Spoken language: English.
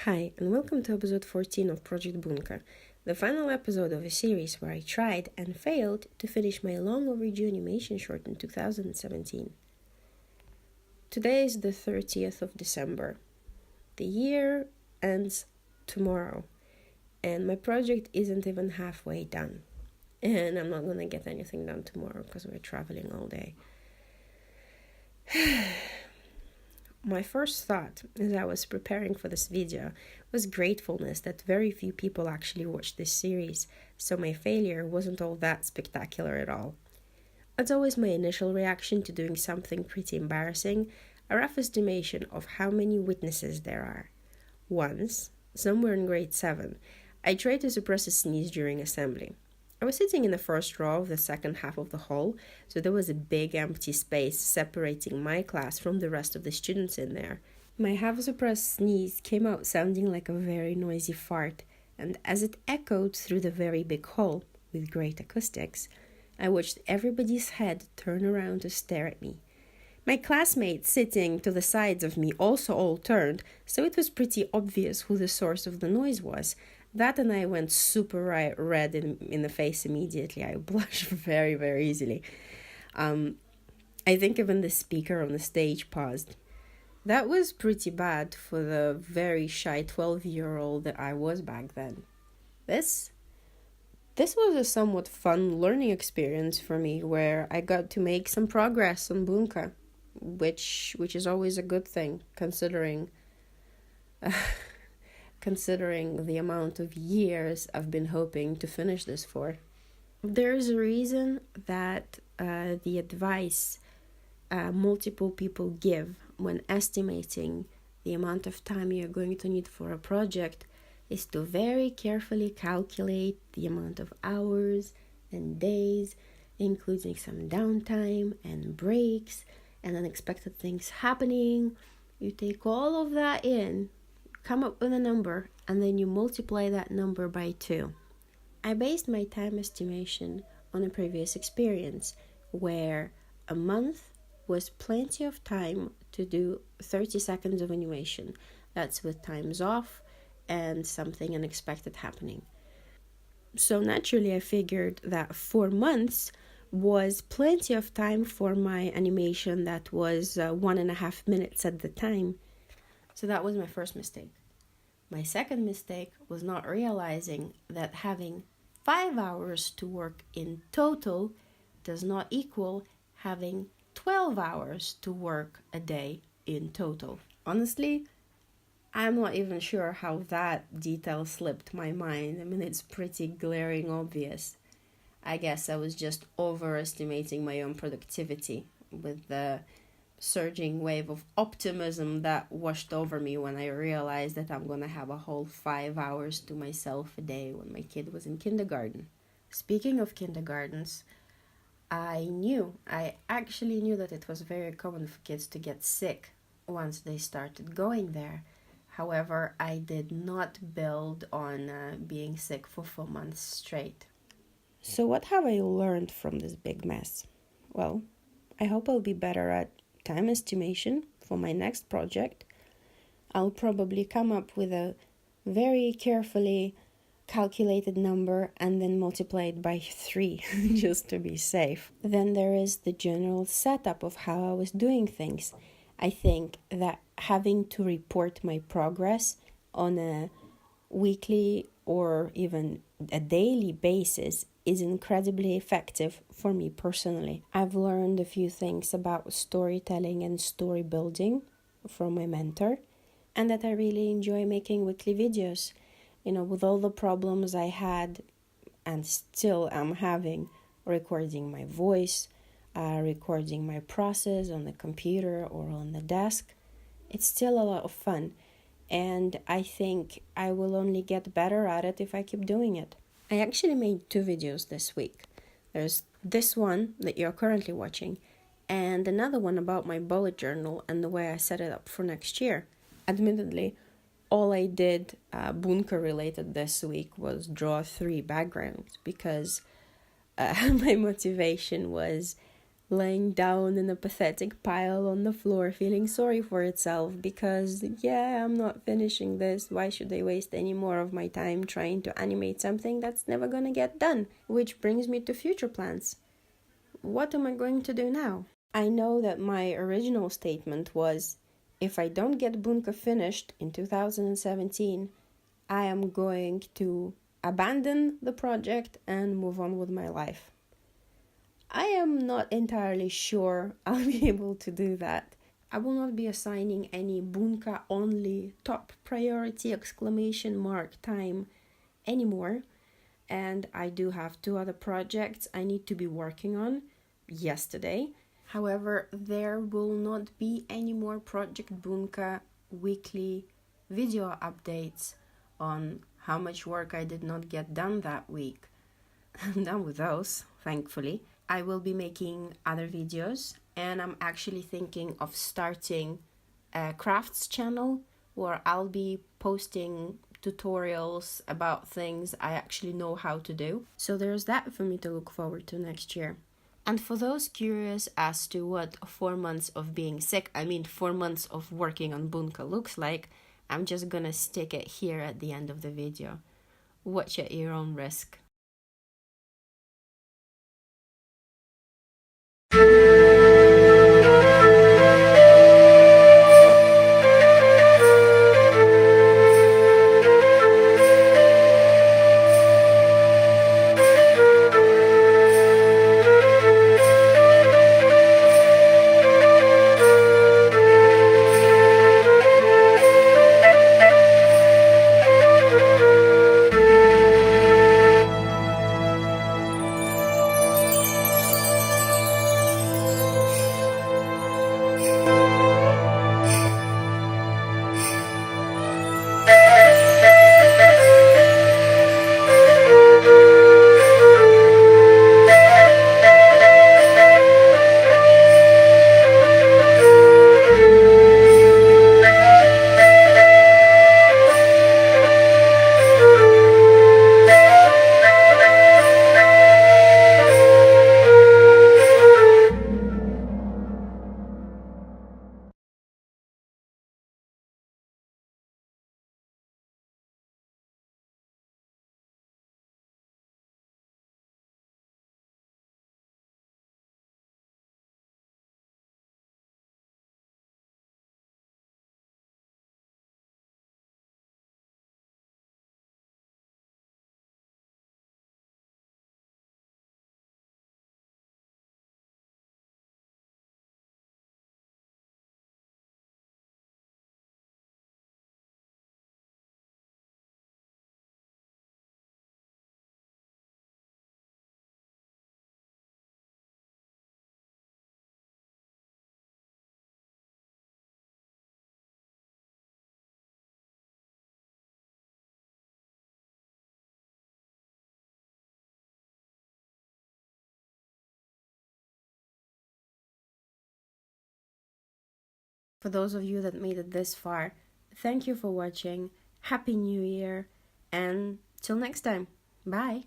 Hi, and welcome to episode 14 of Project Boonka, the final episode of a series where I tried and failed to finish my long overdue animation short in 2017. Today is the 30th of December. The year ends tomorrow, and my project isn't even halfway done. And I'm not gonna get anything done tomorrow because we're traveling all day. My first thought as I was preparing for this video was gratefulness that very few people actually watched this series, so my failure wasn't all that spectacular at all. That's always my initial reaction to doing something pretty embarrassing, a rough estimation of how many witnesses there are. Once, somewhere in grade 7, I tried to suppress a sneeze during assembly. I was sitting in the first row of the second half of the hall, so there was a big empty space separating my class from the rest of the students in there. My half-suppressed sneeze came out sounding like a very noisy fart, and as it echoed through the very big hall, with great acoustics, I watched everybody's head turn around to stare at me. My classmates sitting to the sides of me also all turned, so it was pretty obvious who the source of the noise was. That and I went super red in the face immediately. I blushed very, very easily. I think even the speaker on the stage paused. That was pretty bad for the very shy 12-year-old that I was back then. This was a somewhat fun learning experience for me where I got to make some progress on Boonka, which is always a good thing considering the amount of years I've been hoping to finish this for. There's a reason that the advice multiple people give when estimating the amount of time you're going to need for a project is to very carefully calculate the amount of hours and days, including some downtime and breaks and unexpected things happening. You take all of that in, come up with a number, and then you multiply that number by 2. I based my time estimation on a previous experience where a month was plenty of time to do 30 seconds of animation. That's with times off and something unexpected happening. So naturally I figured that 4 months was plenty of time for my animation that was 1.5 minutes at the time. So that was my first mistake. My second mistake was not realizing that having 5 hours to work in total does not equal having 12 hours to work a day in total. Honestly, I'm not even sure how that detail slipped my mind. I mean, it's pretty glaring obvious. I guess I was just overestimating my own productivity with the surging wave of optimism that washed over me when I realized that I'm gonna have a whole 5 hours to myself a day when my kid was in kindergarten. Speaking of kindergartens, I actually knew that it was very common for kids to get sick once they started going there. However, I did not build on being sick for 4 months straight. So what have I learned from this big mess? Well, I hope I'll be better at time estimation for my next project. I'll probably come up with a very carefully calculated number and then multiply it by 3 just to be safe. Then there is the general setup of how I was doing things. I think that having to report my progress on a weekly or even a daily basis is incredibly effective for me personally. I've learned a few things about storytelling and story building from my mentor, and that I really enjoy making weekly videos. With all the problems I had and still am having recording my voice, recording my process on the computer or on the desk, it's still a lot of fun. And I think I will only get better at it if I keep doing it. I actually made 2 videos this week. There's this one that you're currently watching, and another one about my bullet journal and the way I set it up for next year. Admittedly, all I did Boonka related this week was draw 3 backgrounds because my motivation was laying down in a pathetic pile on the floor, feeling sorry for itself because, yeah, I'm not finishing this. Why should I waste any more of my time trying to animate something that's never gonna get done? Which brings me to future plans. What am I going to do now? I know that my original statement was, if I don't get Boonka finished in 2017, I am going to abandon the project and move on with my life. I am not entirely sure I'll be able to do that. I will not be assigning any Boonka only top priority time anymore. And I do have 2 other projects I need to be working on yesterday. However, there will not be any more Project Boonka weekly video updates on how much work I did not get done that week. I'm done with those, thankfully. I will be making other videos, and I'm actually thinking of starting a crafts channel where I'll be posting tutorials about things I actually know how to do. So there's that for me to look forward to next year. And for those curious as to what 4 months of being sick, 4 months of working on Boonka looks like, I'm just gonna stick it here at the end of the video. Watch at your own risk. For those of you that made it this far, thank you for watching. Happy New Year, and till next time. Bye.